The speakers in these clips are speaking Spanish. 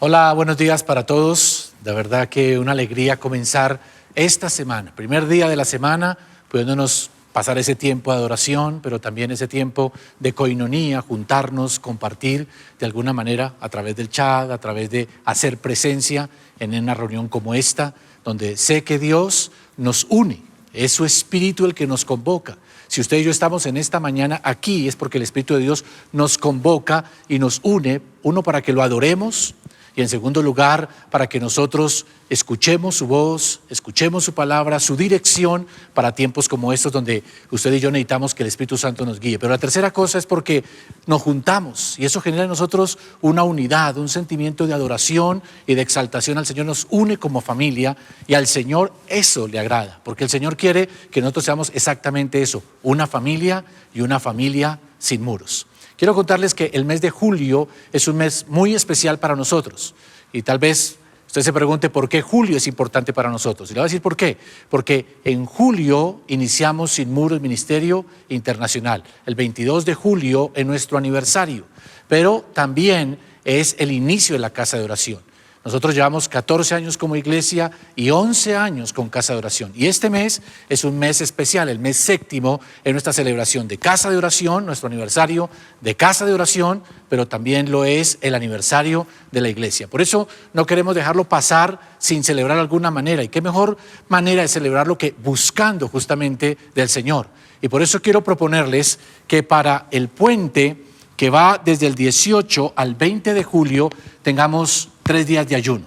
Hola, buenos días para todos. De verdad que una alegría comenzar esta semana, primer día de la semana, pudiéndonos pasar ese tiempo de adoración, pero también ese tiempo de coinonía, juntarnos, compartir de alguna manera a través del chat, a través de hacer presencia en una reunión como esta, donde sé que Dios nos une, es su Espíritu el que nos convoca. Si usted y yo estamos en esta mañana aquí es porque el Espíritu de Dios nos convoca y nos une, uno para que lo adoremos y en segundo lugar para que nosotros escuchemos su voz, escuchemos su palabra, su dirección para tiempos como estos donde usted y yo necesitamos que el Espíritu Santo nos guíe. Pero la tercera cosa es porque nos juntamos y eso genera en nosotros una unidad, un sentimiento de adoración y de exaltación al Señor, nos une como familia y al Señor eso le agrada, porque el Señor quiere que nosotros seamos exactamente eso, una familia y una familia sin muros. Quiero contarles que el mes de julio es un mes muy especial para nosotros y tal vez usted se pregunte por qué julio es importante para nosotros. Y le voy a decir por qué. Porque en julio iniciamos Sin Muros Ministerio Internacional. El 22 de julio es nuestro aniversario, pero también es el inicio de la Casa de Oración. Nosotros llevamos 14 años como iglesia y 11 años con Casa de Oración. Y este mes es un mes especial, el mes séptimo en nuestra celebración de Casa de Oración, nuestro aniversario de Casa de Oración, pero también lo es el aniversario de la iglesia. Por eso no queremos dejarlo pasar sin celebrar de alguna manera. Y qué mejor manera de celebrarlo que buscando justamente del Señor. Y por eso quiero proponerles que para el puente que va desde el 18 al 20 de julio tengamos 3 días de ayuno.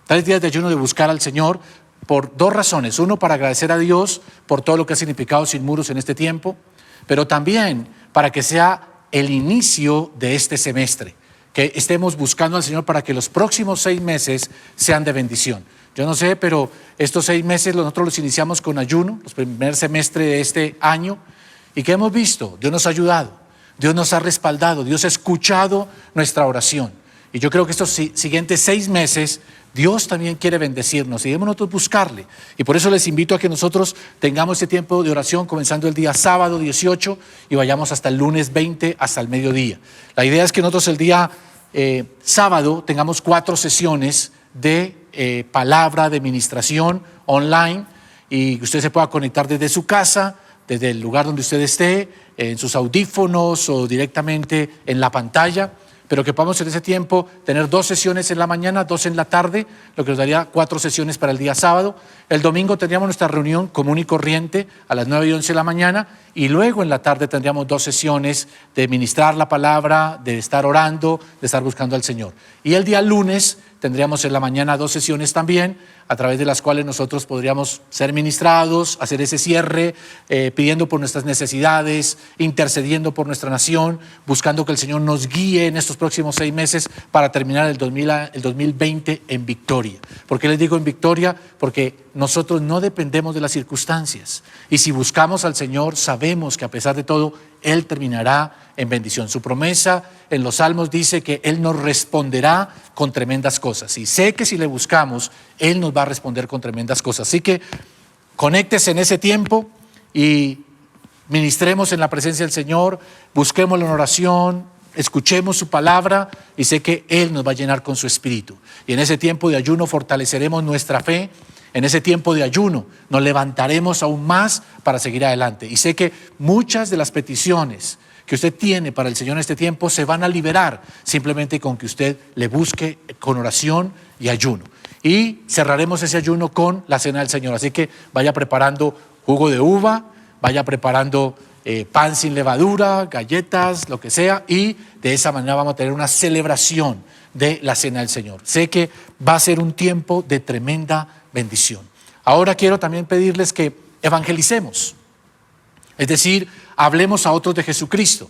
3 días de ayuno de buscar al Señor por dos razones. Uno, para agradecer a Dios por todo lo que ha significado Sin Muros en este tiempo, pero también para que sea el inicio de este semestre, que estemos buscando al Señor para que los próximos 6 meses sean de bendición. Yo no sé, pero estos 6 meses nosotros los iniciamos con ayuno, los primer semestre de este año, y ¿qué hemos visto? Dios nos ha ayudado, Dios nos ha respaldado, Dios ha escuchado nuestra oración. Y yo creo que estos siguientes 6 meses Dios también quiere bendecirnos y debemos nosotros buscarle. Y por eso les invito a que nosotros tengamos este tiempo de oración comenzando el día sábado 18 y vayamos hasta el lunes 20 hasta el mediodía. La idea es que nosotros el día sábado tengamos 4 sesiones de palabra, de ministración online y usted se pueda conectar desde su casa, desde el lugar donde usted esté, en sus audífonos o directamente en la pantalla. Pero que podamos en ese tiempo tener 2 sesiones en la mañana, 2 en la tarde, lo que nos daría 4 sesiones para el día sábado. El domingo tendríamos nuestra reunión común y corriente a las 9 y 11 de la mañana y luego en la tarde tendríamos 2 sesiones de ministrar la palabra, de estar orando, de estar buscando al Señor. Y el día lunes tendríamos en la mañana 2 sesiones también, a través de las cuales nosotros podríamos ser ministrados, hacer ese cierre, pidiendo por nuestras necesidades, intercediendo por nuestra nación, buscando que el Señor nos guíe en estos próximos 6 meses para terminar el 2020 en victoria. ¿Por qué les digo en victoria? Porque nosotros no dependemos de las circunstancias. Y si buscamos al Señor, sabemos que a pesar de todo, Él terminará en bendición. Su promesa en los Salmos dice que Él nos responderá con tremendas cosas. Y sé que si le buscamos, Él nos va a responder con tremendas cosas. Así que conéctese en ese tiempo y ministremos en la presencia del Señor, busquémoslo en oración, escuchemos su palabra y sé que Él nos va a llenar con su espíritu. Y en ese tiempo de ayuno fortaleceremos nuestra fe. En ese tiempo de ayuno nos levantaremos aún más para seguir adelante. Y sé que muchas de las peticiones que usted tiene para el Señor en este tiempo se van a liberar simplemente con que usted le busque con oración y ayuno. Y cerraremos ese ayuno con la cena del Señor. Así que vaya preparando jugo de uva, vaya preparando pan sin levadura, galletas, lo que sea. Y de esa manera vamos a tener una celebración de la cena del Señor. Sé que va a ser un tiempo de tremenda bendición. Ahora quiero también pedirles que evangelicemos, es decir, hablemos a otros de Jesucristo.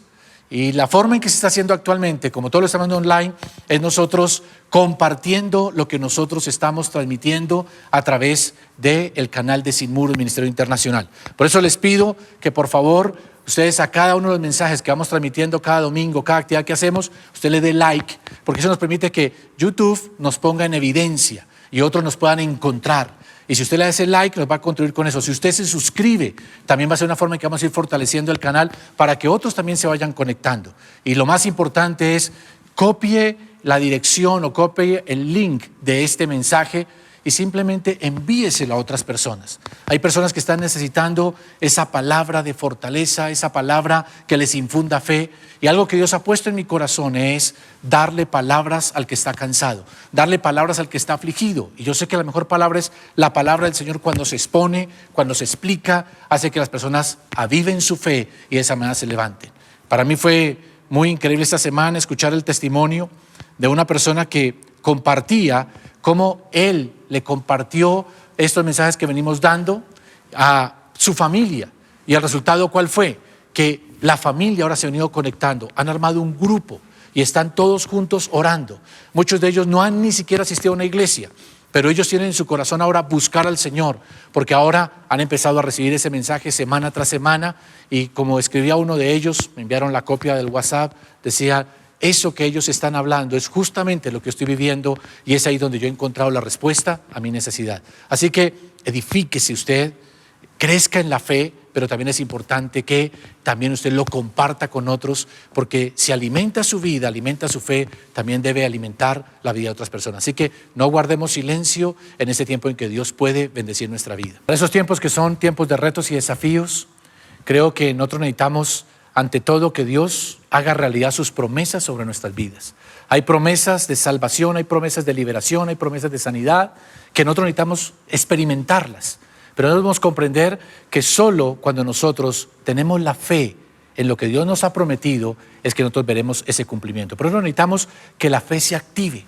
Y la forma en que se está haciendo actualmente, como todo lo estamos haciendo online, es nosotros compartiendo lo que nosotros estamos transmitiendo a través del canal de Sin Muros Ministerio Internacional. Por eso les pido que por favor ustedes a cada uno de los mensajes que vamos transmitiendo cada domingo, cada actividad que hacemos, usted le dé like, porque eso nos permite que YouTube nos ponga en evidencia y otros nos puedan encontrar. Y si usted le da ese like, nos va a contribuir con eso. Si usted se suscribe, también va a ser una forma en que vamos a ir fortaleciendo el canal para que otros también se vayan conectando. Y lo más importante es, copie la dirección o copie el link de este mensaje y simplemente envíeselo a otras personas. Hay personas que están necesitando esa palabra de fortaleza, esa palabra que les infunda fe. Y algo que Dios ha puesto en mi corazón es darle palabras al que está cansado, darle palabras al que está afligido. Y yo sé que la mejor palabra es la palabra del Señor cuando se expone, cuando se explica, hace que las personas aviven su fe y de esa manera se levanten. Para mí fue muy increíble esta semana escuchar el testimonio de una persona que compartía cómo él le compartió estos mensajes que venimos dando a su familia. Y el resultado, ¿cuál fue? Que la familia ahora se ha venido conectando, han armado un grupo y están todos juntos orando. Muchos de ellos no han ni siquiera asistido a una iglesia, pero ellos tienen en su corazón ahora buscar al Señor, porque ahora han empezado a recibir ese mensaje semana tras semana. Y como escribía uno de ellos, me enviaron la copia del WhatsApp, decía: eso que ellos están hablando es justamente lo que estoy viviendo y es ahí donde yo he encontrado la respuesta a mi necesidad. Así que edifíquese usted, crezca en la fe, pero también es importante que también usted lo comparta con otros, porque si alimenta su vida, alimenta su fe, también debe alimentar la vida de otras personas. Así que no guardemos silencio en este tiempo en que Dios puede bendecir nuestra vida. Para esos tiempos que son tiempos de retos y desafíos, creo que nosotros necesitamos, ante todo, que Dios haga realidad sus promesas sobre nuestras vidas. Hay promesas de salvación, hay promesas de liberación, hay promesas de sanidad, que nosotros necesitamos experimentarlas. Pero debemos comprender que solo cuando nosotros tenemos la fe en lo que Dios nos ha prometido es que nosotros veremos ese cumplimiento. Pero necesitamos que la fe se active,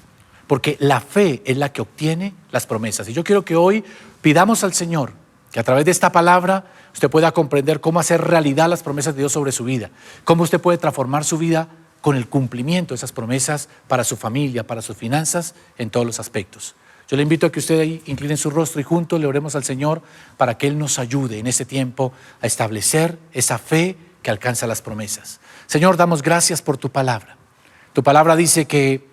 porque la fe es la que obtiene las promesas. Y yo quiero que hoy pidamos al Señor que a través de esta palabra usted pueda comprender cómo hacer realidad las promesas de Dios sobre su vida, cómo usted puede transformar su vida con el cumplimiento de esas promesas para su familia, para sus finanzas, en todos los aspectos. Yo le invito a que usted ahí incline su rostro y juntos le oremos al Señor para que Él nos ayude en este tiempo a establecer esa fe que alcanza las promesas. Señor, damos gracias por tu palabra. Tu palabra dice que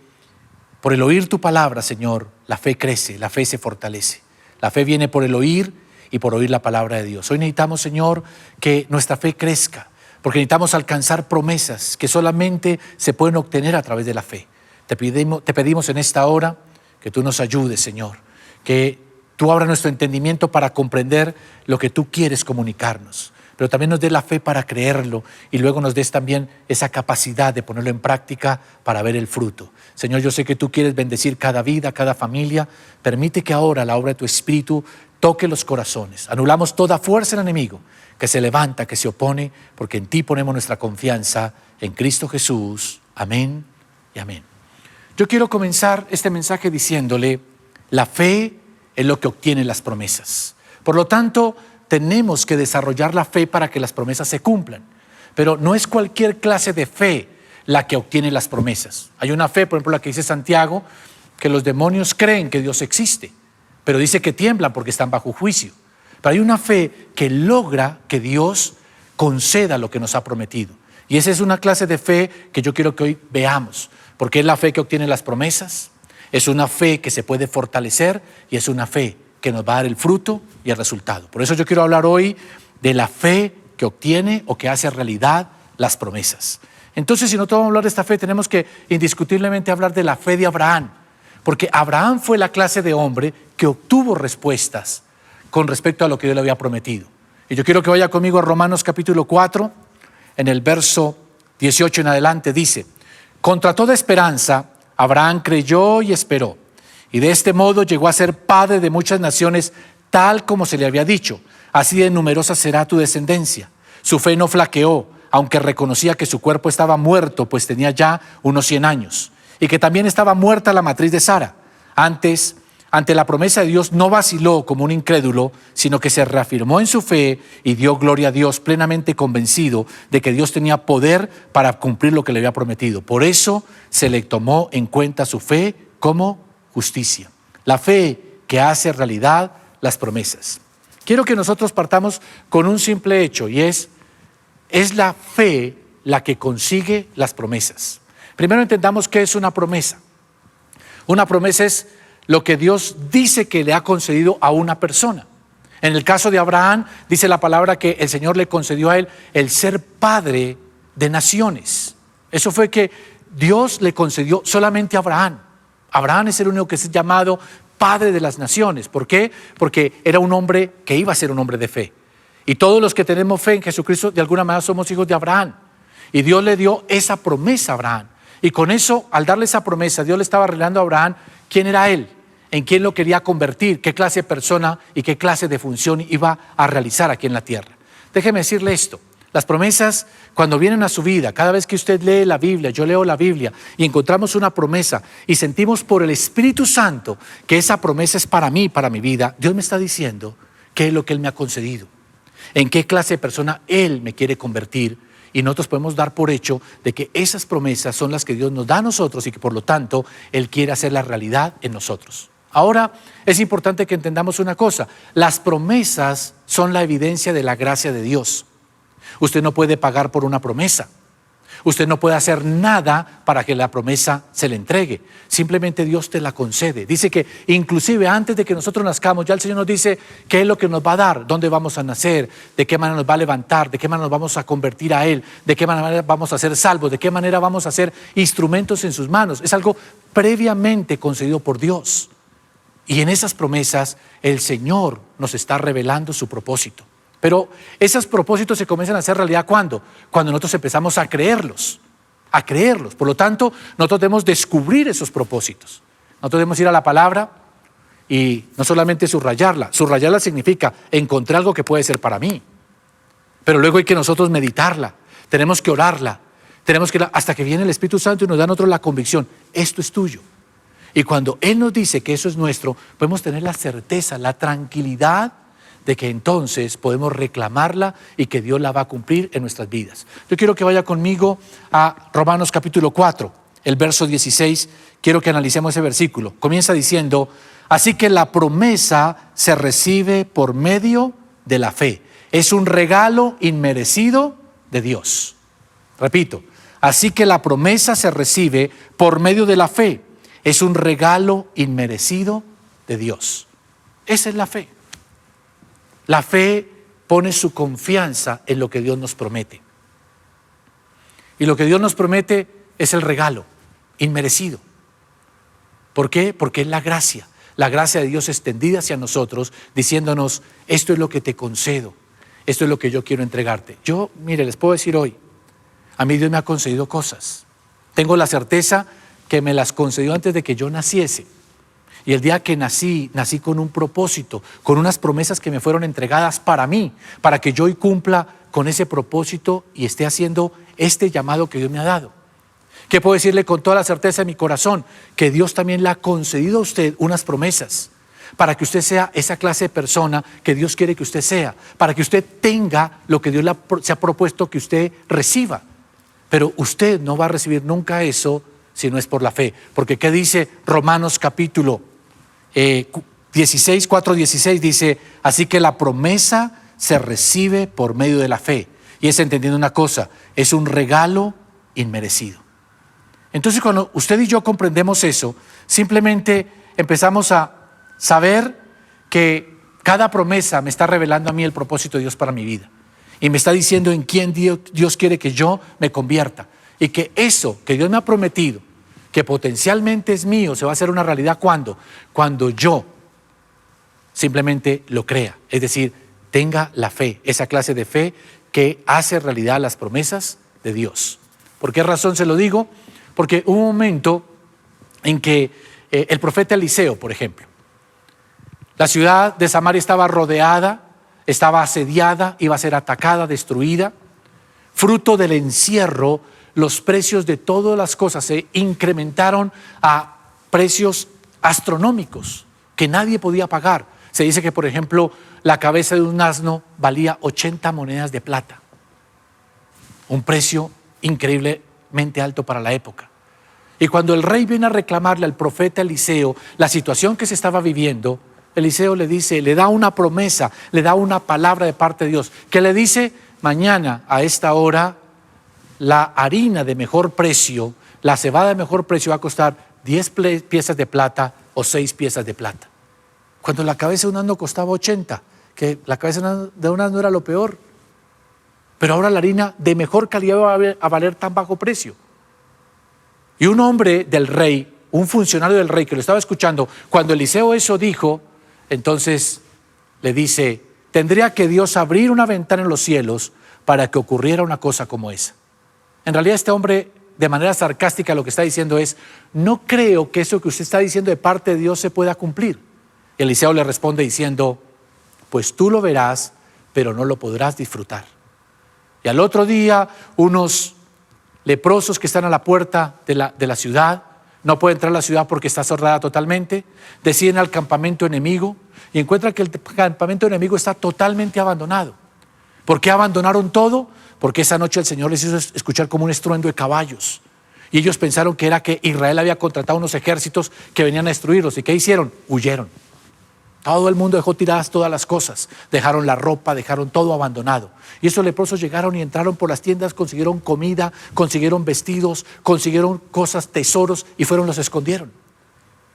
por el oír tu palabra, Señor, la fe crece, la fe se fortalece. La fe viene por el oír y por oír la palabra de Dios. Hoy necesitamos, Señor, que nuestra fe crezca, porque necesitamos alcanzar promesas que solamente se pueden obtener a través de la fe. Te pedimos en esta hora que tú nos ayudes, Señor, que tú abras nuestro entendimiento para comprender lo que tú quieres comunicarnos, pero también nos des la fe para creerlo y luego nos des también esa capacidad de ponerlo en práctica para ver el fruto. Señor, yo sé que tú quieres bendecir cada vida, cada familia. Permite que ahora la obra de tu Espíritu toque los corazones. Anulamos toda fuerza del enemigo que se levanta, que se opone, porque en ti ponemos nuestra confianza, en Cristo Jesús. Amén y amén. Yo quiero comenzar este mensaje diciéndole: la fe es lo que obtiene las promesas. Por lo tanto, tenemos que desarrollar la fe para que las promesas se cumplan. Pero no es cualquier clase de fe la que obtiene las promesas. Hay una fe, por ejemplo, la que dice Santiago, que los demonios creen que Dios existe, pero dice que tiemblan porque están bajo juicio. Pero hay una fe que logra que Dios conceda lo que nos ha prometido. Y esa es una clase de fe que yo quiero que hoy veamos, porque es la fe que obtiene las promesas, es una fe que se puede fortalecer y es una fe que nos va a dar el fruto y el resultado. Por eso yo quiero hablar hoy de la fe que obtiene o que hace realidad las promesas. Entonces, si nosotros vamos a hablar de esta fe, tenemos que indiscutiblemente hablar de la fe de Abraham, porque Abraham fue la clase de hombre que obtuvo respuestas con respecto a lo que Dios le había prometido. Y yo quiero que vaya conmigo a Romanos capítulo 4, en el verso 18 en adelante, dice: contra toda esperanza, Abraham creyó y esperó, y de este modo llegó a ser padre de muchas naciones, tal como se le había dicho: así de numerosa será tu descendencia. Su fe no flaqueó, aunque reconocía que su cuerpo estaba muerto, pues tenía ya unos 100 años, y que también estaba muerta la matriz de Sara. Antes, ante la promesa de Dios, no vaciló como un incrédulo, sino que se reafirmó en su fe y dio gloria a Dios, plenamente convencido de que Dios tenía poder para cumplir lo que le había prometido. Por eso se le tomó en cuenta su fe como justicia. La fe que hace realidad las promesas. Quiero que nosotros partamos con un simple hecho, y es la fe la que consigue las promesas. Primero entendamos qué es una promesa. Una promesa es lo que Dios dice que le ha concedido a una persona. En el caso de Abraham, dice la palabra que el Señor le concedió a él el ser padre de naciones. Eso fue que Dios le concedió solamente a Abraham. Abraham es el único que es llamado Padre de las Naciones. ¿Por qué? Porque era un hombre que iba a ser un hombre de fe. Y todos los que tenemos fe en Jesucristo, de alguna manera somos hijos de Abraham. Y Dios le dio esa promesa a Abraham. Y con eso, al darle esa promesa, Dios le estaba revelando a Abraham quién era él, en quién lo quería convertir, qué clase de persona y qué clase de función iba a realizar aquí en la tierra. Déjeme decirle esto. Las promesas, cuando vienen a su vida, cada vez que usted lee la Biblia, yo leo la Biblia y encontramos una promesa y sentimos por el Espíritu Santo que esa promesa es para mí, para mi vida, Dios me está diciendo qué es lo que Él me ha concedido, en qué clase de persona Él me quiere convertir, y nosotros podemos dar por hecho de que esas promesas son las que Dios nos da a nosotros y que por lo tanto Él quiere hacer la realidad en nosotros. Ahora es importante que entendamos una cosa: las promesas son la evidencia de la gracia de Dios. Usted no puede pagar por una promesa. Usted no puede hacer nada para que la promesa se le entregue. Simplemente Dios te la concede. Dice que inclusive antes de que nosotros nazcamos, ya el Señor nos dice qué es lo que nos va a dar, dónde vamos a nacer, de qué manera nos va a levantar, de qué manera nos vamos a convertir a Él, de qué manera vamos a ser salvos, de qué manera vamos a ser instrumentos en sus manos. Es algo previamente concedido por Dios. Y en esas promesas el Señor nos está revelando su propósito. Pero esos propósitos se comienzan a hacer realidad ¿cuándo? Cuando nosotros empezamos a creerlos. Por lo tanto, nosotros debemos descubrir esos propósitos. Nosotros debemos ir a la palabra y no solamente subrayarla. Subrayarla significa encontrar algo que puede ser para mí. Pero luego hay que nosotros meditarla. Tenemos que orarla. Hasta que viene el Espíritu Santo y nos da a nosotros la convicción. Esto es tuyo. Y cuando Él nos dice que eso es nuestro, podemos tener la certeza, la tranquilidad de que entonces podemos reclamarla y que Dios la va a cumplir en nuestras vidas. Yo quiero que vaya conmigo a Romanos capítulo 4, el verso 16. Quiero que analicemos ese versículo. Comienza diciendo: así que la promesa se recibe por medio de la fe. Es un regalo inmerecido de Dios. Repito, así que la promesa se recibe por medio de la fe. Es un regalo inmerecido de Dios. Esa es la fe. La fe pone su confianza en lo que Dios nos promete. Y lo que Dios nos promete es el regalo inmerecido. ¿Por qué? Porque es la gracia de Dios extendida hacia nosotros, diciéndonos: esto es lo que te concedo, esto es lo que yo quiero entregarte. Mire, les puedo decir hoy, a mí Dios me ha concedido cosas. Tengo la certeza que me las concedió antes de que yo naciese. Y el día que nací con un propósito, con unas promesas que me fueron entregadas para mí, para que yo hoy cumpla con ese propósito y esté haciendo este llamado que Dios me ha dado. ¿Qué puedo decirle con toda la certeza de mi corazón? Que Dios también le ha concedido a usted unas promesas para que usted sea esa clase de persona que Dios quiere que usted sea, para que usted tenga lo que Dios se ha propuesto que usted reciba. Pero usted no va a recibir nunca eso si no es por la fe. Porque ¿qué dice Romanos capítulo 16, 4:16? Dice: así que la promesa se recibe por medio de la fe. Y es entendiendo una cosa: es un regalo inmerecido. Entonces, cuando usted y yo comprendemos eso, simplemente empezamos a saber que cada promesa me está revelando a mí el propósito de Dios para mi vida. Y me está diciendo en quién Dios quiere que yo me convierta. Y que eso que Dios me ha prometido, que potencialmente es mío, se va a hacer una realidad ¿cuándo? Cuando yo simplemente lo crea. Es decir, tenga la fe, esa clase de fe que hace realidad las promesas de Dios. ¿Por qué razón se lo digo? Porque hubo un momento en que el profeta Eliseo, por ejemplo, la ciudad de Samaria estaba rodeada, estaba asediada, iba a ser atacada, destruida. Fruto del encierro, los precios de todas las cosas se incrementaron a precios astronómicos que nadie podía pagar. Se dice que, por ejemplo, la cabeza de un asno valía 80 monedas de plata. Un precio increíblemente alto para la época. Y cuando el rey viene a reclamarle al profeta Eliseo la situación que se estaba viviendo, Eliseo le dice, le da una promesa, le da una palabra de parte de Dios, que le dice: mañana a esta hora la harina de mejor precio, la cebada de mejor precio va a costar 10 piezas de plata o 6 piezas de plata. Cuando la cabeza de un asno costaba 80, que la cabeza de un asno era lo peor. Pero ahora la harina de mejor calidad va a valer tan bajo precio. Y un hombre del rey, un funcionario del rey que lo estaba escuchando, cuando Eliseo eso dijo, entonces le dice, tendría que Dios abrir una ventana en los cielos para que ocurriera una cosa como esa. En realidad este hombre, de manera sarcástica, lo que está diciendo es, no creo que eso que usted está diciendo de parte de Dios se pueda cumplir. Y Eliseo le responde diciendo, pues tú lo verás, pero no lo podrás disfrutar. Y al otro día, unos leprosos que están a la puerta de la ciudad, no pueden entrar a la ciudad porque está cerrada totalmente, deciden al campamento enemigo y encuentran que el campamento enemigo está totalmente abandonado. ¿Por qué abandonaron todo? Porque esa noche el Señor les hizo escuchar como un estruendo de caballos. Y ellos pensaron que era que Israel había contratado unos ejércitos que venían a destruirlos. ¿Y qué hicieron? Huyeron. Todo el mundo dejó tiradas todas las cosas. Dejaron la ropa, dejaron todo abandonado. Y esos leprosos llegaron y entraron por las tiendas, consiguieron comida, consiguieron vestidos, consiguieron cosas, tesoros, y fueron, los escondieron.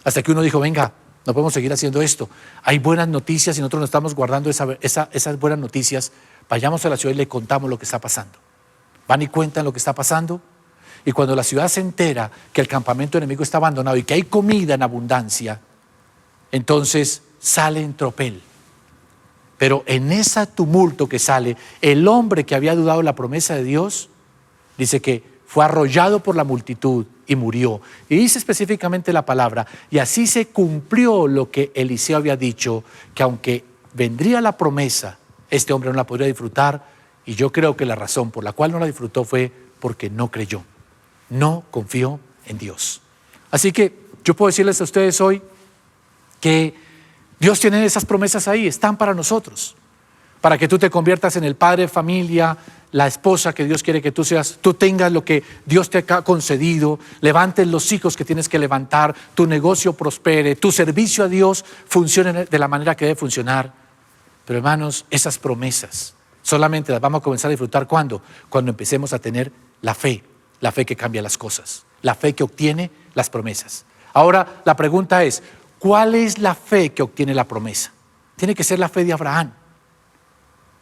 Hasta que uno dijo, venga, no podemos seguir haciendo esto. Hay buenas noticias y nosotros nos estamos guardando esas buenas noticias. Vayamos a la ciudad y le contamos lo que está pasando. Van y cuentan lo que está pasando. Y cuando la ciudad se entera que el campamento enemigo está abandonado y que hay comida en abundancia, entonces sale en tropel. Pero en ese tumulto que sale, el hombre que había dudado de la promesa de Dios, dice que fue arrollado por la multitud y murió. Y dice específicamente la palabra, y así se cumplió lo que Eliseo había dicho, que aunque vendría la promesa, este hombre no la podría disfrutar. Y yo creo que la razón por la cual no la disfrutó fue porque no creyó, no confió en Dios. Así que yo puedo decirles a ustedes hoy que Dios tiene esas promesas ahí, están para nosotros, para que tú te conviertas en el padre de familia, la esposa que Dios quiere que tú seas, tú tengas lo que Dios te ha concedido, levantes los hijos que tienes que levantar, tu negocio prospere, tu servicio a Dios funcione de la manera que debe funcionar. Pero hermanos, esas promesas solamente las vamos a comenzar a disfrutar ¿cuándo? Cuando empecemos a tener la fe que cambia las cosas, la fe que obtiene las promesas. Ahora la pregunta es, ¿cuál es la fe que obtiene la promesa? Tiene que ser la fe de Abraham.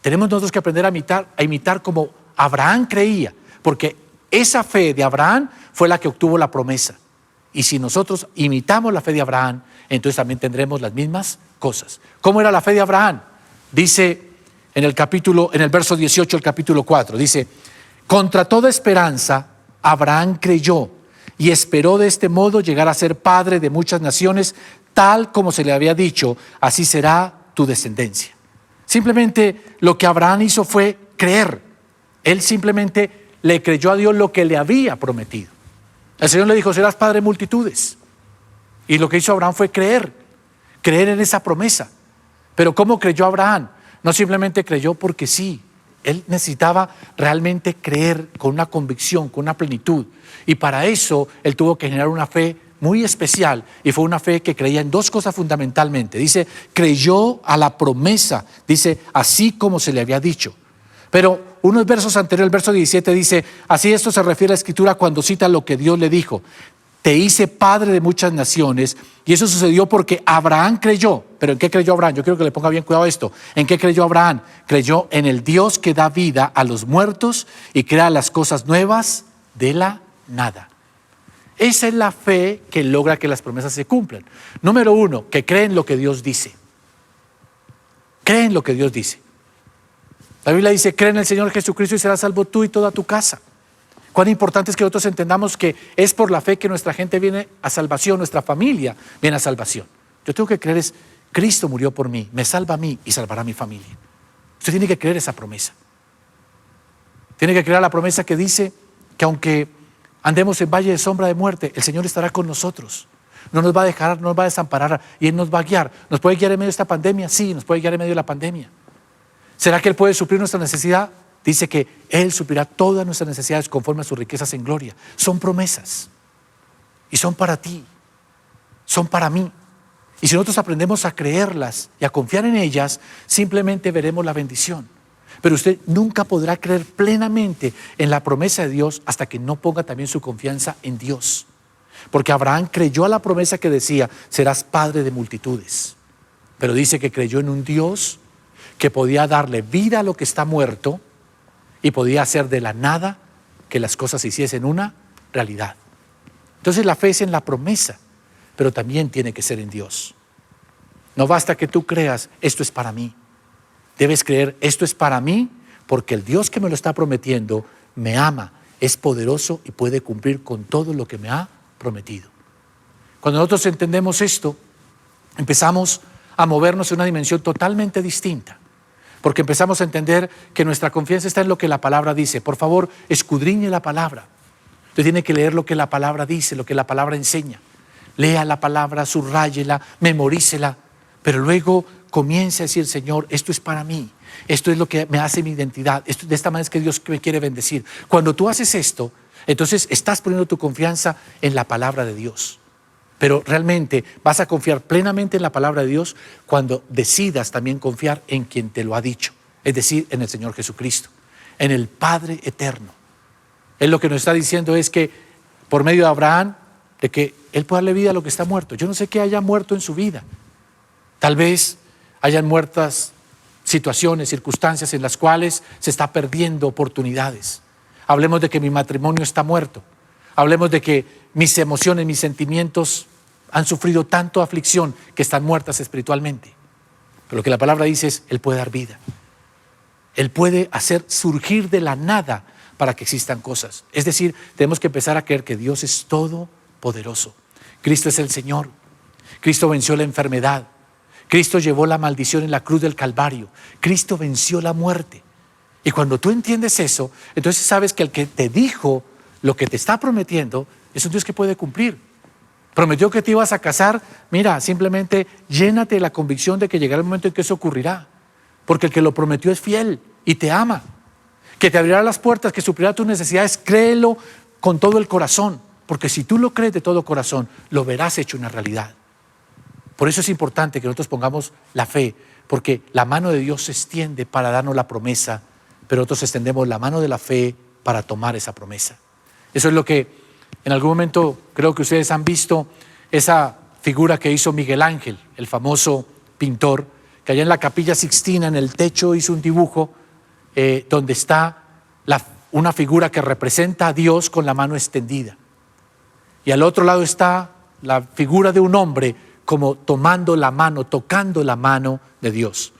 Tenemos nosotros que aprender a imitar como Abraham creía, porque esa fe de Abraham fue la que obtuvo la promesa. Y si nosotros imitamos la fe de Abraham, entonces también tendremos las mismas cosas. ¿Cómo era la fe de Abraham? Dice en el verso 18 del capítulo 4, dice, contra toda esperanza, Abraham creyó y esperó de este modo llegar a ser padre de muchas naciones, tal como se le había dicho, así será tu descendencia. Simplemente lo que Abraham hizo fue creer. Él simplemente le creyó a Dios lo que le había prometido. El Señor le dijo, serás padre de multitudes. Y lo que hizo Abraham fue creer en esa promesa. Pero ¿cómo creyó Abraham? No simplemente creyó porque sí. Él necesitaba realmente creer con una convicción, con una plenitud. Y para eso él tuvo que generar una fe muy especial. Y fue una fe que creía en dos cosas fundamentalmente. Dice, creyó a la promesa. Dice, así como se le había dicho. Pero unos versos anteriores, el verso 17 dice, así esto se refiere a la Escritura cuando cita lo que Dios le dijo. Te hice padre de muchas naciones, y eso sucedió porque Abraham creyó. ¿Pero en qué creyó Abraham? Yo quiero que le ponga bien cuidado a esto. ¿En qué creyó Abraham? Creyó en el Dios que da vida a los muertos y crea las cosas nuevas de la nada. Esa es la fe que logra que las promesas se cumplan. Número uno, que cree en lo que Dios dice. Cree en lo que Dios dice. La Biblia dice, cree en el Señor Jesucristo y serás salvo tú y toda tu casa. Cuán importante es que nosotros entendamos que es por la fe que nuestra gente viene a salvación, nuestra familia viene a salvación. Yo tengo que creer Cristo murió por mí, me salva a mí y salvará a mi familia. Usted tiene que creer esa promesa. Tiene que creer la promesa que dice que aunque andemos en valle de sombra de muerte, el Señor estará con nosotros. No nos va a dejar, no nos va a desamparar y Él nos va a guiar. ¿Nos puede guiar en medio de esta pandemia? Sí, nos puede guiar en medio de la pandemia. ¿Será que Él puede suplir nuestra necesidad? Dice que Él suplirá todas nuestras necesidades conforme a sus riquezas en gloria. Son promesas. Y son para ti. Son para mí. Y si nosotros aprendemos a creerlas y a confiar en ellas, simplemente veremos la bendición. Pero usted nunca podrá creer plenamente en la promesa de Dios hasta que no ponga también su confianza en Dios. Porque Abraham creyó a la promesa que decía, serás padre de multitudes. Pero dice que creyó en un Dios que podía darle vida a lo que está muerto y podía hacer de la nada que las cosas se hiciesen una realidad. Entonces la fe es en la promesa, pero también tiene que ser en Dios. No basta que tú creas, esto es para mí. Debes creer, esto es para mí, porque el Dios que me lo está prometiendo me ama, es poderoso y puede cumplir con todo lo que me ha prometido. Cuando nosotros entendemos esto, empezamos a movernos en una dimensión totalmente distinta, porque empezamos a entender que nuestra confianza está en lo que la palabra dice. Por favor, escudriñe la palabra. Usted tiene que leer lo que la palabra dice, lo que la palabra enseña. Lea la palabra, subráyela, memorícela, pero luego comience a decir, Señor, esto es para mí, esto es lo que me hace mi identidad, esto, de esta manera es que Dios me quiere bendecir. Cuando tú haces esto, entonces estás poniendo tu confianza en la palabra de Dios. Pero realmente vas a confiar plenamente en la palabra de Dios cuando decidas también confiar en quien te lo ha dicho, es decir, en el Señor Jesucristo, en el Padre eterno. Él lo que nos está diciendo es que por medio de Abraham, de que Él puede darle vida a lo que está muerto. Yo no sé qué haya muerto en su vida. Tal vez hayan muertas situaciones, circunstancias en las cuales se está perdiendo oportunidades. Hablemos de que mi matrimonio está muerto. Hablemos de que mis emociones, mis sentimientos han sufrido tanto aflicción que están muertas espiritualmente. Pero lo que la palabra dice es, Él puede dar vida. Él puede hacer surgir de la nada para que existan cosas. Es decir, tenemos que empezar a creer que Dios es todopoderoso. Cristo es el Señor. Cristo venció la enfermedad. Cristo llevó la maldición en la cruz del Calvario. Cristo venció la muerte. Y cuando tú entiendes eso, entonces sabes que el que te dijo lo que te está prometiendo es un Dios que puede cumplir. Prometió que te ibas a casar. Mira, simplemente llénate de la convicción de que llegará el momento en que eso ocurrirá. Porque el que lo prometió es fiel y te ama. Que te abrirá las puertas, que suplirá tus necesidades. Créelo con todo el corazón. Porque si tú lo crees de todo corazón, lo verás hecho una realidad. Por eso es importante que nosotros pongamos la fe, porque la mano de Dios se extiende para darnos la promesa, pero nosotros extendemos la mano de la fe para tomar esa promesa. Eso es lo que en algún momento creo que ustedes han visto, esa figura que hizo Miguel Ángel, el famoso pintor, que allá en la Capilla Sixtina, en el techo, hizo un dibujo donde está una figura que representa a Dios con la mano extendida. Y al otro lado está la figura de un hombre como tomando la mano, tocando la mano de Dios.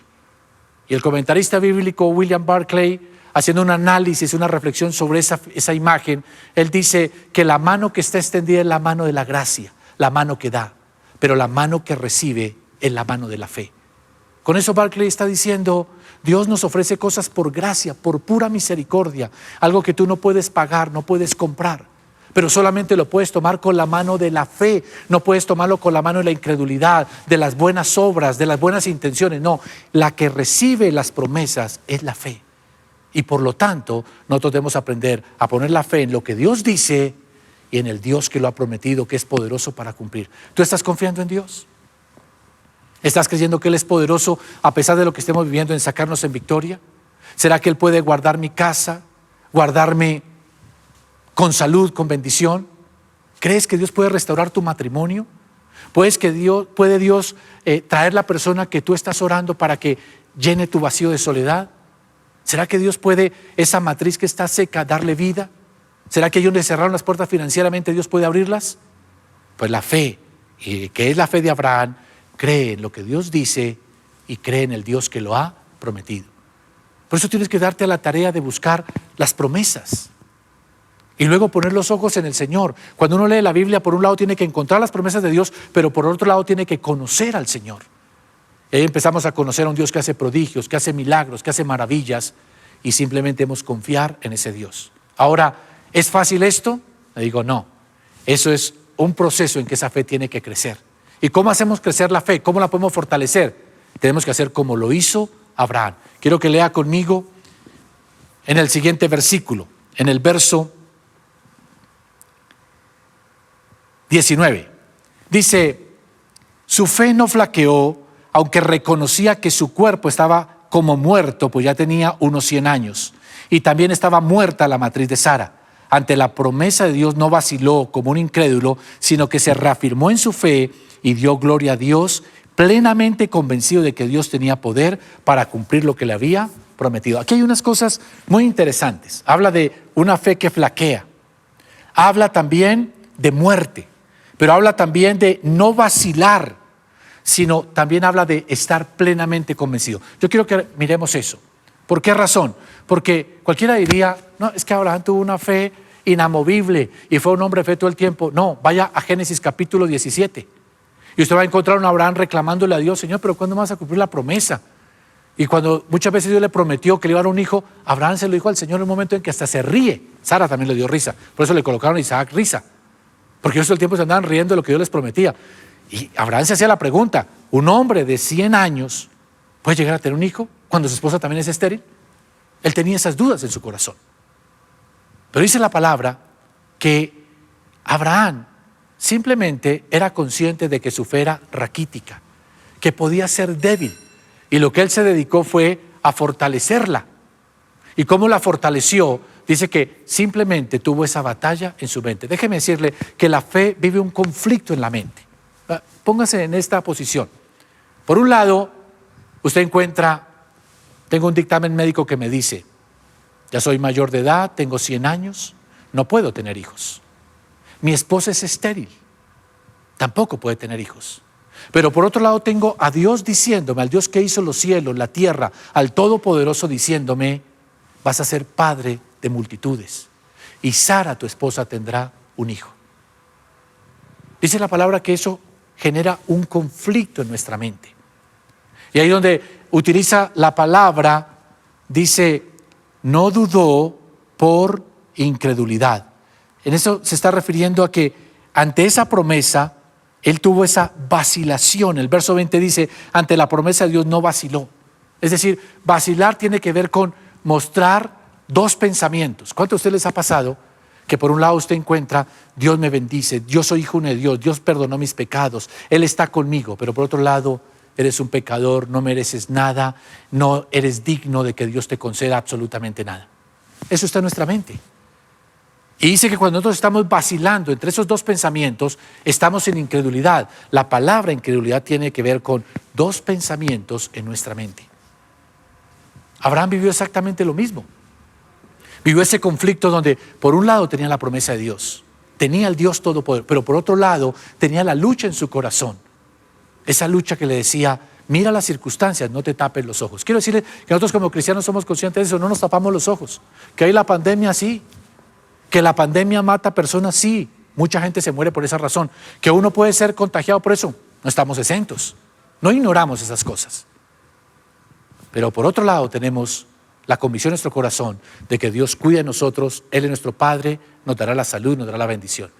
Y el comentarista bíblico William Barclay, haciendo un análisis, una reflexión sobre esa imagen, él dice que la mano que está extendida es la mano de la gracia, la mano que da, pero la mano que recibe es la mano de la fe. Con eso Barclay está diciendo, Dios nos ofrece cosas por gracia, por pura misericordia, algo que tú no puedes pagar, no puedes comprar. Pero solamente lo puedes tomar con la mano de la fe, no puedes tomarlo con la mano de la incredulidad, de las buenas obras, de las buenas intenciones. No, la que recibe las promesas es la fe. Y por lo tanto, nosotros debemos aprender a poner la fe en lo que Dios dice y en el Dios que lo ha prometido, que es poderoso para cumplir. ¿Tú estás confiando en Dios? ¿Estás creyendo que Él es poderoso a pesar de lo que estemos viviendo en sacarnos en victoria? ¿Será que Él puede guardar mi casa, guardarme con salud, con bendición? ¿Crees que Dios puede restaurar tu matrimonio? ¿Puede Dios traer la persona que tú estás orando para que llene tu vacío de soledad? ¿Será que Dios puede, esa matriz que está seca, darle vida? ¿Será que ellos le cerraron las puertas financieramente, Dios puede abrirlas? Pues la fe, que es la fe de Abraham, cree en lo que Dios dice y cree en el Dios que lo ha prometido. Por eso tienes que darte a la tarea de buscar las promesas. Y luego poner los ojos en el Señor. Cuando uno lee la Biblia, por un lado tiene que encontrar las promesas de Dios, pero por otro lado tiene que conocer al Señor. Y ahí empezamos a conocer a un Dios que hace prodigios, que hace milagros, que hace maravillas, y simplemente hemos confiar en ese Dios. Ahora, ¿es fácil esto? Le digo, no. Eso es un proceso en que esa fe tiene que crecer. ¿Y cómo hacemos crecer la fe? ¿Cómo la podemos fortalecer? Tenemos que hacer como lo hizo Abraham. Quiero que lea conmigo en el siguiente versículo, en el verso 19. Dice, su fe no flaqueó, aunque reconocía que su cuerpo estaba como muerto, pues ya tenía unos 100 años. Y también estaba muerta la matriz de Sara. Ante la promesa de Dios no vaciló como un incrédulo, sino que se reafirmó en su fe y dio gloria a Dios, plenamente convencido de que Dios tenía poder para cumplir lo que le había prometido. Aquí hay unas cosas muy interesantes. Habla de una fe que flaquea. Habla también de muerte, pero habla también de no vacilar, sino también habla de estar plenamente convencido. Yo quiero que miremos eso. ¿Por qué razón? Porque cualquiera diría, no, es que Abraham tuvo una fe inamovible y fue un hombre de fe todo el tiempo. No, vaya a Génesis capítulo 17 y usted va a encontrar a un Abraham reclamándole a Dios, Señor, pero ¿cuándo vas a cumplir la promesa? Y cuando muchas veces Dios le prometió que le iba a dar un hijo, Abraham se lo dijo al Señor en un momento en que hasta se ríe. Sara también le dio risa, por eso le colocaron a Isaac risa, porque ellos todo el tiempo se andaban riendo de lo que Dios les prometía. Y Abraham se hacía la pregunta, ¿un hombre de 100 años puede llegar a tener un hijo cuando su esposa también es estéril? Él tenía esas dudas en su corazón. Pero dice la palabra que Abraham simplemente era consciente de que su fe era raquítica, que podía ser débil, y lo que él se dedicó fue a fortalecerla. ¿Y cómo la fortaleció? Dice que simplemente tuvo esa batalla en su mente. Déjeme decirle que la fe vive un conflicto en la mente. Póngase en esta posición. Por un lado, usted encuentra, tengo un dictamen médico que me dice, ya soy mayor de edad, tengo 100 años, no puedo tener hijos. Mi esposa es estéril, tampoco puede tener hijos. Pero por otro lado tengo a Dios diciéndome, al Dios que hizo los cielos, la tierra, al Todopoderoso diciéndome, vas a ser padre de multitudes y Sara, tu esposa, tendrá un hijo. Dice la palabra que eso genera un conflicto en nuestra mente. Y ahí donde utiliza la palabra, dice, no dudó por incredulidad. En eso se está refiriendo a que ante esa promesa, él tuvo esa vacilación. El verso 20 dice, ante la promesa de Dios no vaciló. Es decir, vacilar tiene que ver con mostrar dos pensamientos. ¿Cuánto a usted les ha pasado que por un lado usted encuentra, Dios me bendice, yo soy hijo de Dios, Dios perdonó mis pecados, Él está conmigo, pero por otro lado, eres un pecador, no mereces nada, no eres digno de que Dios te conceda absolutamente nada? Eso está en nuestra mente. Y dice que cuando nosotros estamos vacilando entre esos dos pensamientos, estamos en incredulidad. La palabra incredulidad tiene que ver con dos pensamientos en nuestra mente. Abraham vivió exactamente lo mismo. Vivió ese conflicto donde por un lado tenía la promesa de Dios, tenía el Dios Todopoderoso, pero por otro lado tenía la lucha en su corazón. Esa lucha que le decía, mira las circunstancias, no te tapes los ojos. Quiero decirle que nosotros como cristianos somos conscientes de eso, no nos tapamos los ojos. Que hay la pandemia, sí. Que la pandemia mata personas, sí. Mucha gente se muere por esa razón. Que uno puede ser contagiado por eso, no estamos exentos. No ignoramos esas cosas. Pero por otro lado tenemos la convicción en nuestro corazón de que Dios cuida de nosotros, Él es nuestro Padre, nos dará la salud, nos dará la bendición.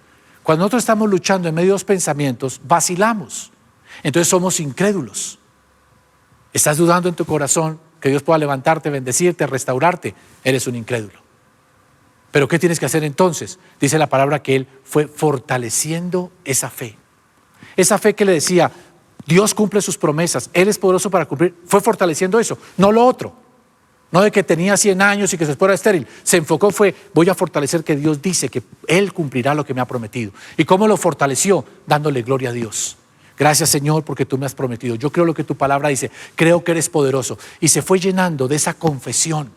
Cuando nosotros estamos luchando en medio de los pensamientos, vacilamos. Entonces somos incrédulos. Estás dudando en tu corazón que Dios pueda levantarte, bendecirte, restaurarte. Eres un incrédulo. Pero ¿qué tienes que hacer entonces? Dice la palabra que él fue fortaleciendo esa fe. Esa fe que le decía, Dios cumple sus promesas, Él es poderoso para cumplir. Fue fortaleciendo eso, no lo otro. No de que tenía 100 años y que su esposa era estéril. Se enfocó fue, voy a fortalecer que Dios dice que Él cumplirá lo que me ha prometido. ¿Y cómo lo fortaleció? Dándole gloria a Dios. Gracias, Señor, porque tú me has prometido. Yo creo lo que tu palabra dice, creo que eres poderoso. Y se fue llenando de esa confesión.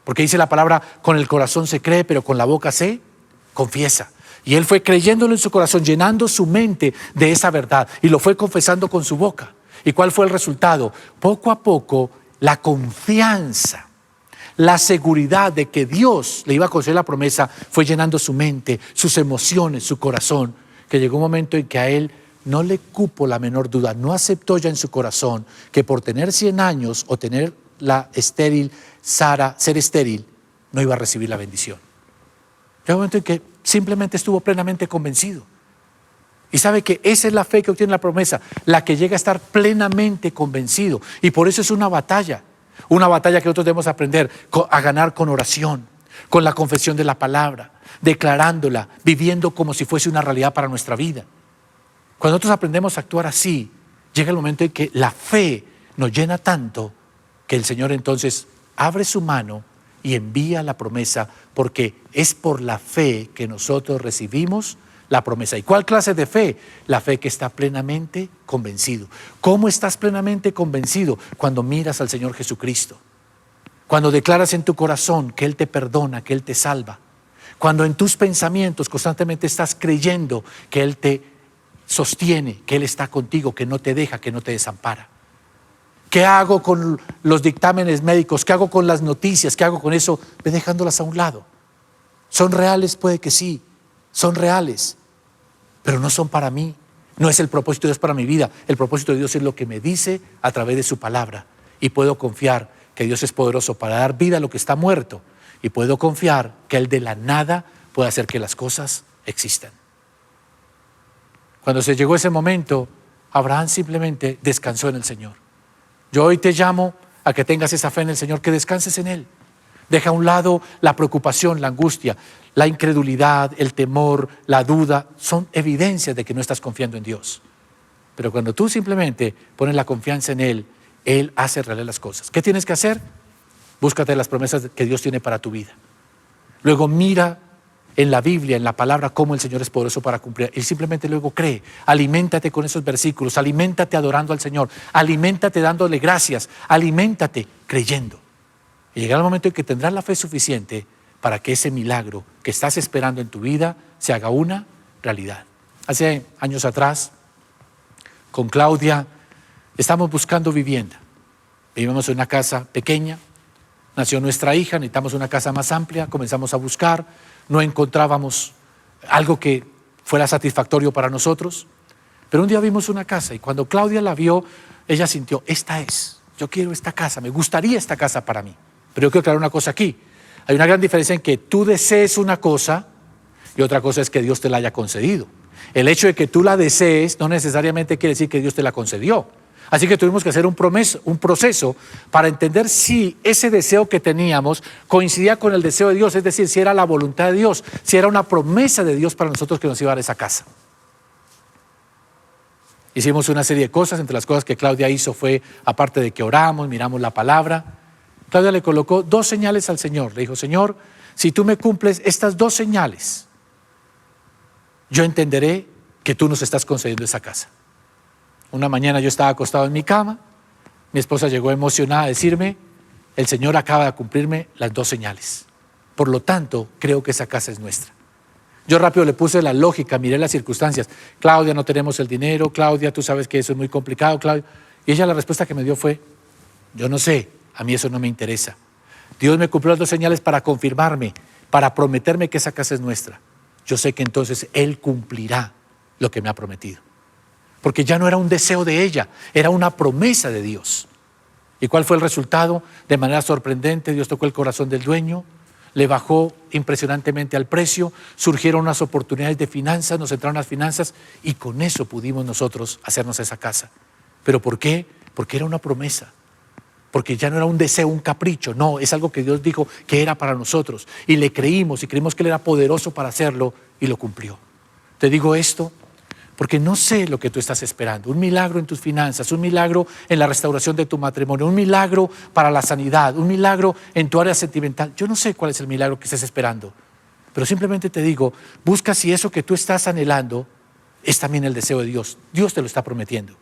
Porque dice la palabra, con el corazón se cree, pero con la boca se confiesa. Y él fue creyéndolo en su corazón, llenando su mente de esa verdad. Y lo fue confesando con su boca. ¿Y cuál fue el resultado? Poco a poco, la confianza, la seguridad de que Dios le iba a conceder la promesa, fue llenando su mente, sus emociones, su corazón. Que llegó un momento en que a él no le cupo la menor duda, no aceptó ya en su corazón que por tener 100 años o tener la estéril Sara, ser estéril, no iba a recibir la bendición. Llegó un momento en que simplemente estuvo plenamente convencido. Y sabe que esa es la fe que obtiene la promesa, la que llega a estar plenamente convencido. Y por eso es una batalla que nosotros debemos aprender a ganar con oración, con la confesión de la palabra, declarándola, viviendo como si fuese una realidad para nuestra vida. Cuando nosotros aprendemos a actuar así, llega el momento en que la fe nos llena tanto que el Señor entonces abre su mano y envía la promesa, porque es por la fe que nosotros recibimos la promesa. ¿Y cuál clase de fe? La fe que está plenamente convencido. ¿Cómo estás plenamente convencido? Cuando miras al Señor Jesucristo, cuando declaras en tu corazón que Él te perdona, que Él te salva, Cuando en tus pensamientos constantemente estás creyendo que Él te sostiene, que Él está contigo, que no te deja, que no te desampara. ¿Qué hago con los dictámenes médicos? ¿Qué hago con las noticias? ¿Qué hago con eso? Ve dejándolas a un lado. ¿Son reales? Puede que sí, son reales, pero no son para mí. No es el propósito de Dios para mi vida. El propósito de Dios es lo que me dice a través de su palabra. Y puedo confiar que Dios es poderoso para dar vida a lo que está muerto. Y puedo confiar que Él de la nada puede hacer que las cosas existan. Cuando se llegó ese momento, Abraham simplemente descansó en el Señor. Yo hoy te llamo a que tengas esa fe en el Señor, que descanses en Él. Deja a un lado la preocupación, la angustia, la incredulidad, el temor, la duda. Son evidencias de que no estás confiando en Dios. Pero cuando tú simplemente pones la confianza en Él, Él hace realidad las cosas. ¿Qué tienes que hacer? Búscate las promesas que Dios tiene para tu vida. Luego mira en la Biblia, en la palabra, cómo el Señor es poderoso para cumplir. Y simplemente luego cree. Aliméntate con esos versículos. Aliméntate adorando al Señor. Aliméntate dándole gracias. Aliméntate creyendo. Y llegará el momento en que tendrás la fe suficiente para que ese milagro que estás esperando en tu vida se haga una realidad. Hace años atrás, con Claudia, estamos buscando vivienda. Vivíamos en una casa pequeña. Nació nuestra hija, necesitamos una casa más amplia. Comenzamos a buscar. No encontrábamos algo que fuera satisfactorio para nosotros. Pero un día vimos una casa y cuando Claudia la vio, ella sintió, esta es, yo quiero esta casa, me gustaría esta casa para mí. Pero yo quiero aclarar una cosa aquí. Hay una gran diferencia en que tú desees una cosa y otra cosa es que Dios te la haya concedido. El hecho de que tú la desees no necesariamente quiere decir que Dios te la concedió. Así que tuvimos que hacer un proceso para entender si ese deseo que teníamos coincidía con el deseo de Dios, es decir, si era la voluntad de Dios, si era una promesa de Dios para nosotros que nos iba a dar esa casa. Hicimos una serie de cosas, entre las cosas que Claudia hizo fue, aparte de que oramos, miramos la palabra, Claudia le colocó 2 señales al Señor. Le dijo, Señor, si tú me cumples estas 2 señales, yo entenderé que tú nos estás concediendo esa casa. Una mañana yo estaba acostado en mi cama, mi esposa llegó emocionada a decirme, el Señor acaba de cumplirme las 2 señales. Por lo tanto, creo que esa casa es nuestra. Yo rápido le puse la lógica, miré las circunstancias. Claudia, no tenemos el dinero. Claudia, tú sabes que eso es muy complicado. Claudia. Y ella la respuesta que me dio fue, yo no sé, a mí eso no me interesa. Dios me cumplió las 2 señales para confirmarme, para prometerme que esa casa es nuestra. Yo sé que entonces Él cumplirá lo que me ha prometido. Porque ya no era un deseo de ella, era una promesa de Dios. ¿Y cuál fue el resultado? De manera sorprendente, Dios tocó el corazón del dueño, le bajó impresionantemente al precio, surgieron unas oportunidades de finanzas, nos entraron las finanzas y con eso pudimos nosotros hacernos esa casa. ¿Pero por qué? Porque era una promesa. Porque ya no era un deseo, un capricho, no, es algo que Dios dijo que era para nosotros. Y le creímos y creímos que Él era poderoso para hacerlo y lo cumplió. Te digo esto porque no sé lo que tú estás esperando. Un milagro en tus finanzas, un milagro en la restauración de tu matrimonio, un milagro para la sanidad, un milagro en tu área sentimental. Yo no sé cuál es el milagro que estés esperando, pero simplemente te digo, busca si eso que tú estás anhelando es también el deseo de Dios. Dios te lo está prometiendo.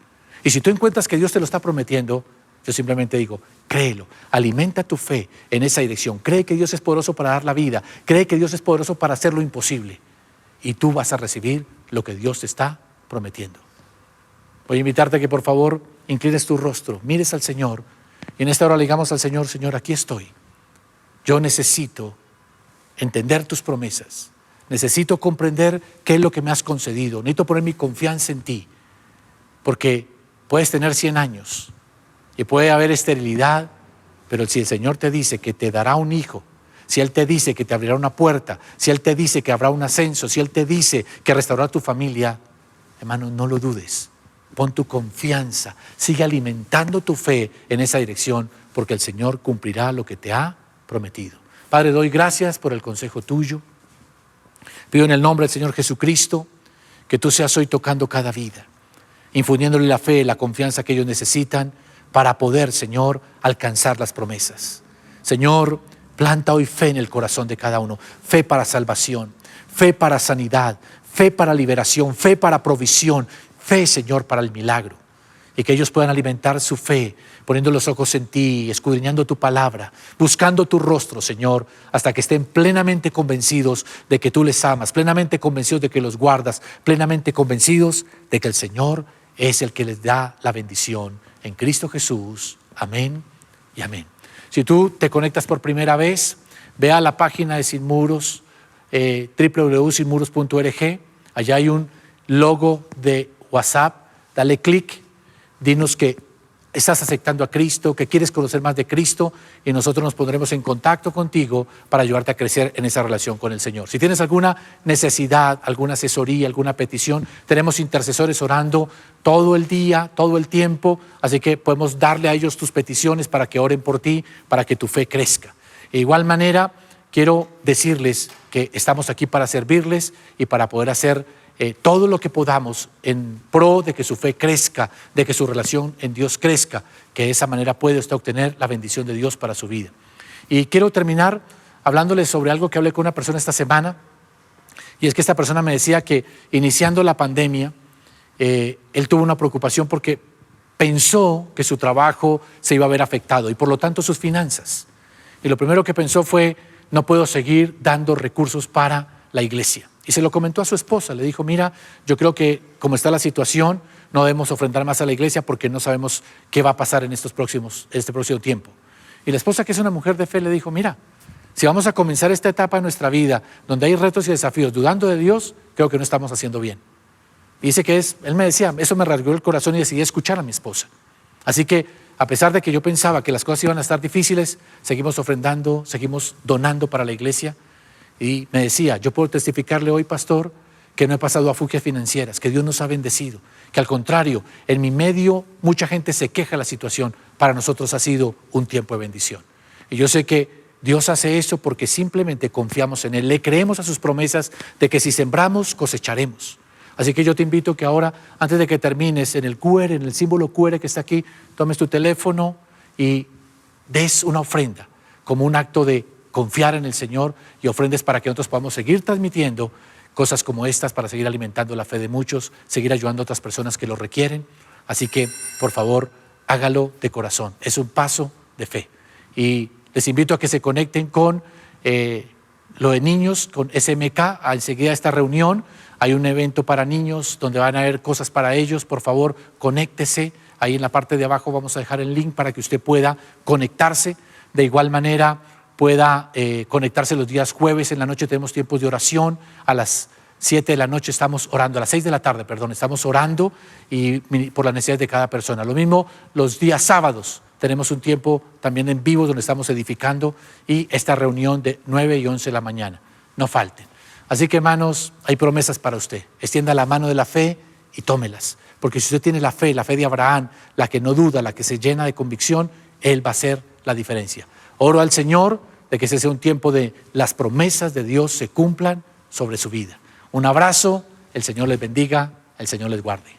Y si tú encuentras que Dios te lo está prometiendo, yo simplemente digo, créelo, alimenta tu fe en esa dirección. Cree que Dios es poderoso para dar la vida, cree que Dios es poderoso para hacer lo imposible. Y tú vas a recibir lo que Dios te está prometiendo. Voy a invitarte a que por favor inclines tu rostro, mires al Señor y en esta hora le digamos al Señor, Señor, aquí estoy. Yo necesito entender tus promesas, necesito comprender qué es lo que me has concedido, necesito poner mi confianza en ti, porque puedes tener 100 años y puede haber esterilidad, pero si el Señor te dice que te dará un hijo, si Él te dice que te abrirá una puerta, si Él te dice que habrá un ascenso, si Él te dice que restaurará tu familia, hermano, no lo dudes, pon tu confianza, sigue alimentando tu fe en esa dirección, porque el Señor cumplirá lo que te ha prometido. Padre, doy gracias por el consejo tuyo. Pido en el nombre del Señor Jesucristo que tú seas hoy tocando cada vida, infundiéndole la fe, la confianza que ellos necesitan para poder, Señor, alcanzar las promesas. Señor, planta hoy fe en el corazón de cada uno, fe para salvación, fe para sanidad, fe para liberación, fe para provisión, fe, Señor, para el milagro. y que ellos puedan alimentar su fe, poniendo los ojos en ti, escudriñando tu palabra, buscando tu rostro, Señor, hasta que estén plenamente convencidos de que tú les amas, plenamente convencidos de que los guardas, plenamente convencidos de que el Señor es el que les da la bendición. En Cristo Jesús. Amén y amén. Si tú te conectas por primera vez, ve a la página de Sin Muros, www.sinmuros.org. Allá hay un logo de WhatsApp. Dale clic, dinos que estás aceptando a Cristo, que quieres conocer más de Cristo, y nosotros nos pondremos en contacto contigo para ayudarte a crecer en esa relación con el Señor. Si tienes alguna necesidad, alguna asesoría, alguna petición, tenemos intercesores orando todo el día, todo el tiempo, así que podemos darle a ellos tus peticiones para que oren por ti, para que tu fe crezca. De igual manera, quiero decirles que estamos aquí para servirles y para poder hacer todo lo que podamos en pro de que su fe crezca, de que su relación en Dios crezca, que de esa manera puede usted obtener la bendición de Dios para su vida. Y quiero terminar hablándoles sobre algo que hablé con una persona esta semana, y es que esta persona me decía que iniciando la pandemia, él tuvo una preocupación porque pensó que su trabajo se iba a ver afectado y por lo tanto sus finanzas. Y lo primero que pensó fue, no puedo seguir dando recursos para la iglesia. Y se lo comentó a su esposa, le dijo, mira, yo creo que como está la situación, no debemos ofrendar más a la iglesia porque no sabemos qué va a pasar en este próximo tiempo. Y la esposa, que es una mujer de fe, le dijo, mira, si vamos a comenzar esta etapa de nuestra vida, donde hay retos y desafíos, dudando de Dios, creo que no estamos haciendo bien. Y dice que él me decía, eso me rasgó el corazón y decidí escuchar a mi esposa. Así que, a pesar de que yo pensaba que las cosas iban a estar difíciles, seguimos ofrendando, seguimos donando para la iglesia. Y me decía, yo puedo testificarle hoy, pastor, que no he pasado afugias financieras, que Dios nos ha bendecido, que al contrario, en mi medio mucha gente se queja de la situación, para nosotros ha sido un tiempo de bendición. Y yo sé que Dios hace eso porque simplemente confiamos en Él, le creemos a sus promesas de que si sembramos, cosecharemos. Así que yo te invito que ahora, antes de que termines, en el QR, en el símbolo QR que está aquí, tomes tu teléfono y des una ofrenda como un acto de confiar en el Señor y ofrendes para que nosotros podamos seguir transmitiendo cosas como estas, para seguir alimentando la fe de muchos, seguir ayudando a otras personas que lo requieren. Así que, por favor, hágalo de corazón. Es un paso de fe. Y les invito a que se conecten con lo de niños, con SMK, enseguida esta reunión. Hay un evento para niños donde van a haber cosas para ellos. Por favor, conéctese. Ahí en la parte de abajo vamos a dejar el link para que usted pueda conectarse. De igual manera, pueda conectarse los días jueves. En la noche tenemos tiempos de oración. A las 7 de la noche estamos orando, a las 6 de la tarde, perdón, estamos orando y por las necesidades de cada persona. Lo mismo los días sábados. Tenemos un tiempo también en vivo donde estamos edificando y esta reunión de 9 y 11 de la mañana. No falten. Así que, hermanos, hay promesas para usted. Extienda la mano de la fe y tómelas. Porque si usted tiene la fe de Abraham, la que no duda, la que se llena de convicción, Él va a hacer la diferencia. Oro al Señor de que ese sea un tiempo de las promesas de Dios se cumplan sobre su vida. Un abrazo, el Señor les bendiga, el Señor les guarde.